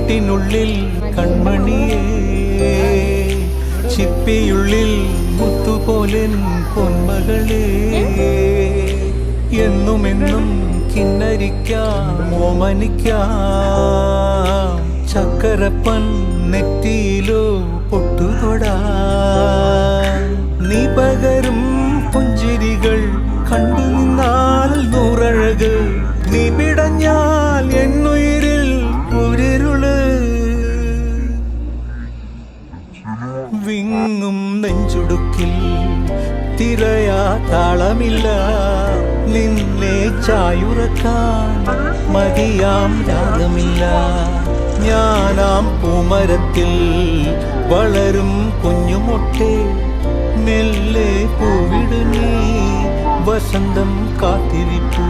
കൂട്ടിനുള്ളിൽ കൺമണിയേ, ചിപ്പിയുള്ളിൽ മുത്തുപോലെൻ പൊന്മകളേ, എന്നുമെന്നും കിന്നരിക്കാം ഓമനിക്കാം, ചക്കരപ്പൻ നെറ്റിയിലോ പൊട്ടുതൊടാ, നീ പകരും പുഞ്ചിരികൾ കണ്ടു നിന്നാൽ നൂറഴക്, നീ പിടഞ്ഞാൽ എന്നുയിരിൽ ഒരിരുള്, വിങ്ങും നെഞ്ചുടുക്കിൽ തിരയാ താളമില്ല, നിന്നെ ചായുറക്കാൻ മതിയാം രാഗമില്ല, ഞാനാം പൂമരത്തിൽ വളരും കുഞ്ഞുമൊട്ടെ, മെല്ലെ പൂവിടു നീ വസന്തം കാത്തിരിപ്പൂ.